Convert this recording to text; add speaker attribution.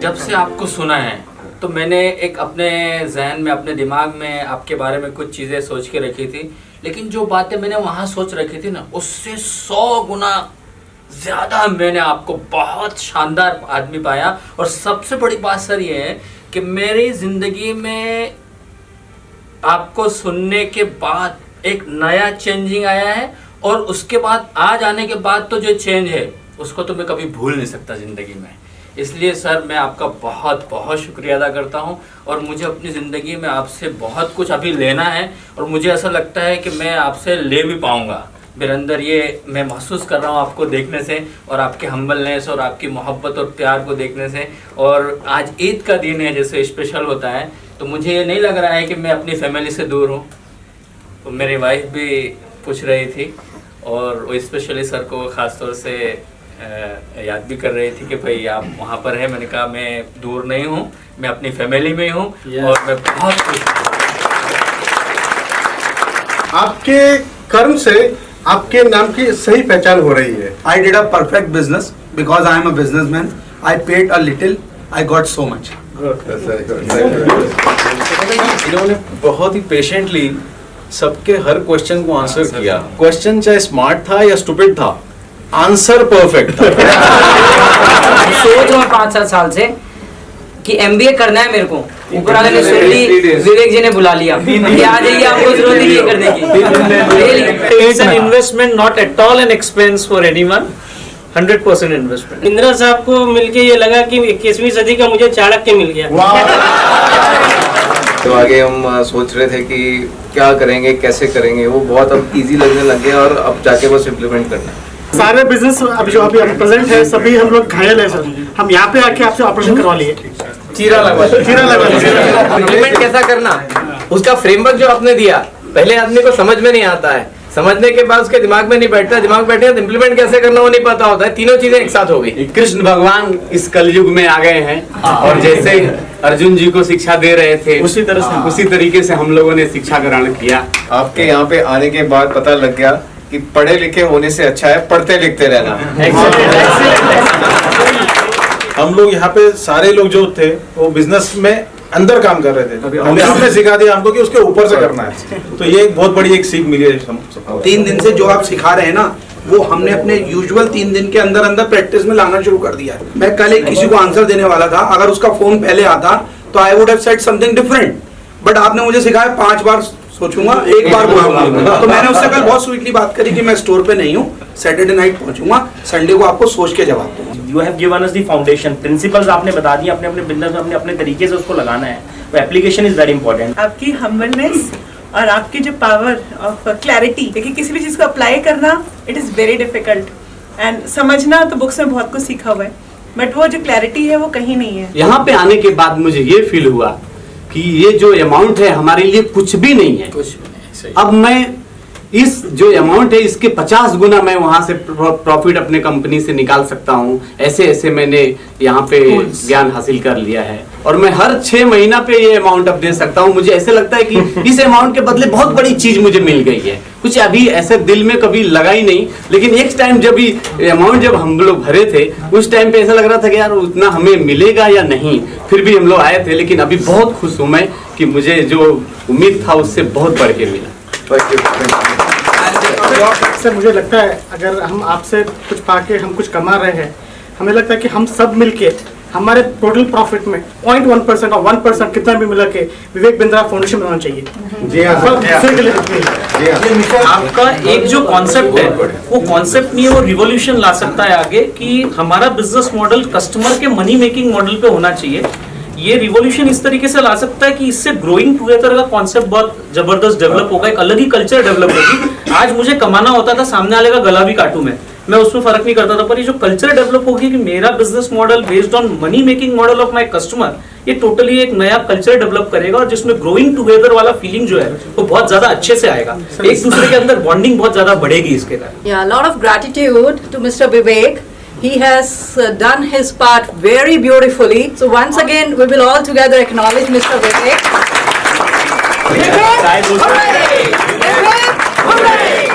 Speaker 1: जब से आपको सुना है तो मैंने एक अपने जहन में, अपने दिमाग में आपके बारे में कुछ चीज़ें सोच के रखी थी, लेकिन जो बातें मैंने वहाँ सोच रखी थी ना, उससे 100 गुना ज़्यादा मैंने आपको बहुत शानदार आदमी पाया। और सबसे बड़ी बात सर ये है कि मेरी ज़िंदगी में आपको सुनने के बाद एक नया चेंजिंग आया है, और उसके बाद आज आने के बाद तो जो चेंज है उसको तो मैं कभी भूल नहीं सकता ज़िंदगी में। इसलिए सर मैं आपका बहुत बहुत शुक्रिया अदा करता हूं, और मुझे अपनी ज़िंदगी में आपसे बहुत कुछ अभी लेना है, और मुझे ऐसा लगता है कि मैं आपसे ले भी पाऊंगा। मेरे अंदर ये मैं महसूस कर रहा हूं आपको देखने से, और आपके हम्बलनेस और आपकी मोहब्बत और प्यार को देखने से। और आज ईद का दिन है, जैसे स्पेशल होता है, तो मुझे ये नहीं लग रहा है कि मैं अपनी फैमिली से दूर हूँ। तो मेरी वाइफ भी पूछ रही थी, और वो स्पेशली सर को ख़ास तौर से याद भी कर रही थी कि भाई आप वहाँ पर हैं। मैंने कहा मैं दूर नहीं हूँ, मैं अपनी फैमिली में हूँ, और मैं बहुत खुश हूँ।
Speaker 2: आपके कर्म से आपके नाम की सही पहचान हो रही है।
Speaker 3: I did a perfect business because I am a businessman. I paid a little, I got so much.
Speaker 4: इन्होंने बहुत ही पेशेंटली सबके हर क्वेश्चन को आंसर किया। क्वेश्चन चाहे स्मार्ट था या स्टूपिड था, आंसर परफेक्ट था।
Speaker 5: सोच रहा हूँ 5-7 साल से कि एमबीए करना है मेरे को। ऊपर वाले ने सुन ली, विवेक जी ने बुला लिया कि आ जाइए, आपको जरूरत नहीं है करने की।
Speaker 6: It's an investment, not at all an expense for anyone. 100% investment.
Speaker 7: Indira साहब को मिलके ये लगा कि 21वीं सदी का मुझे चाणक्य मिल गया।
Speaker 4: तो आगे हम सोच रहे थे कि क्या करेंगे, कैसे करेंगे, वो बहुत अब इजी लगने लग गया, और अब जाके बस इम्प्लीमेंट करना है।
Speaker 2: सारे बिजनेस जो अभी प्रेजेंट है, सभी हम लोग घायल है सर। हम यहाँ पे आके आपसे ऑपरेशन करवा लिए,
Speaker 4: चीरा लगा
Speaker 8: इम्प्लीमेंट कैसा करना, उसका फ्रेमवर्क जो आपने दिया, पहले आदमी को समझ में नहीं आता है, समझने के बाद उसके दिमाग में नहीं बैठता, दिमाग बैठे तो इम्प्लीमेंट कैसे करना वो नहीं पता होता है। तीनों चीजें एक साथ हो गई।
Speaker 9: कृष्ण भगवान इस कलयुग में आ गए हैं, और जैसे अर्जुन जी को शिक्षा दे रहे थे उसी तरीके से हम लोगों ने शिक्षा ग्रहण किया।
Speaker 4: आपके यहाँ पे आने के बाद पता लग गया कि पढ़े लिखे होने से अच्छा है पढ़ते लिखते रहना।
Speaker 2: हम लोग यहाँ पे सारे लोग जो थे वो बिजनेस में अंदर काम कर रहे थे। हमने सिखा दिया हमको कि उसके ऊपर से करना है। तो ये एक बहुत बड़ी एक सीख मिली है।
Speaker 3: 3 दिन से जो आप सिखा रहे हैं ना, वो हमने अपने यूजुअल 3 दिन के अंदर अंदर प्रैक्टिस में लाना शुरू कर दिया है। मैं कल एक किसी को आंसर देने वाला था, अगर उसका फोन पहले आता तो I would have said something different, but आपने मुझे सिखाया 5 बार सोचूंगा, 1 बार बोलूंगा। तो मैंने उससे कल बहुत स्वीटली बात करी कि मैं स्टोर पे नहीं हूँ, सैटरडे नाइट पहुंचूंगा, संडे को आपको सोच के जवाब दूंगा।
Speaker 10: You have given us the foundation, principles आपने बता दिए, अपने अपने बिजनेस में अपने अपने तरीके से उसको लगाना है। तो एप्लीकेशन इज वेरी इंपॉर्टेंट।
Speaker 11: आपकी हम्बलनेस और आपकी जो पावर ऑफ क्लैरिटी, देखिए किसी भी चीज को अप्लाई करना it is very difficult, and समझना तो बुक्स में बहुत कुछ सीखा हुआ है, बट वो जो क्लैरिटी है वो कहीं नहीं है।
Speaker 9: यहाँ पे आने के बाद मुझे ये फील हुआ कि ये जो अमाउंट है हमारे लिए कुछ भी नहीं है। अब मैं इस जो अमाउंट है इसके 50 गुना मैं वहां से प्रॉफिट अपने कंपनी से निकाल सकता हूं। ऐसे ऐसे मैंने यहाँ पे ज्ञान हासिल कर लिया है, और मैं हर 6 महीना पे ये अमाउंट अब दे सकता हूँ। मुझे ऐसे लगता है कि इस अमाउंट के बदले बहुत बड़ी चीज मुझे मिल गई है। कुछ अभी ऐसे दिल में कभी लगा ही नहीं, लेकिन एक टाइम जब हम लोग भरे थे उस टाइम पे ऐसा लग रहा था कि यार उतना हमें मिलेगा या नहीं, फिर भी हम लोग आए थे। लेकिन अभी बहुत खुश हूँ मैं कि मुझे जो उम्मीद था उससे बहुत बढ़ के मिला।
Speaker 2: सर मुझे लगता है अगर हम आपसे कुछ पाके हम कुछ कमा रहे हैं, हमें लगता है कि हम सब मिलके हमारे टोटल प्रॉफिट में 0.1% और 1% कितना भी मिला के विवेक बिंद्रा फाउंडेशन बनाना चाहिए।
Speaker 9: जी हाँ,
Speaker 6: आपका एक जो कॉन्सेप्ट है वो कॉन्सेप्ट नहीं है, वो रिवॉल्यूशन ला सकता है आगे कि हमारा बिजनेस मॉडल कस्टमर के मनी मेकिंग मॉडल पे होना चाहिए। ये रिवॉल्यूशन इस तरीके से ला सकता है कि इससे ग्रोइंग टुगेदर का कॉन्सेप्ट बहुत जबरदस्त डेवलप होगा, एक अलग ही कल्चर डेवलप होगी। आज मुझे कमाना होता था सामने वाले का गला भी काटूं मैं उसमें फर्क नहीं करता था, पर ये जो कल्चर डेवलप होगी कि मेरा business model based on money making model of my customer, ये टोटली एक नया कल्चर डेवलप करेगा, और जिसमें ग्रोइंग टुगेदर वाला फीलिंग जो है वो बहुत ज्यादा अच्छे से आएगा। एक दूसरे के अंदर बॉन्डिंग बहुत ज्यादा बढ़ेगी इसके कारण।
Speaker 12: Yeah, a lot of gratitude to Mr. Vivek. He has done his part very beautifully. So once again, we will all together acknowledge Mr. Vivek. Vivek, hooray! Vivek, hooray!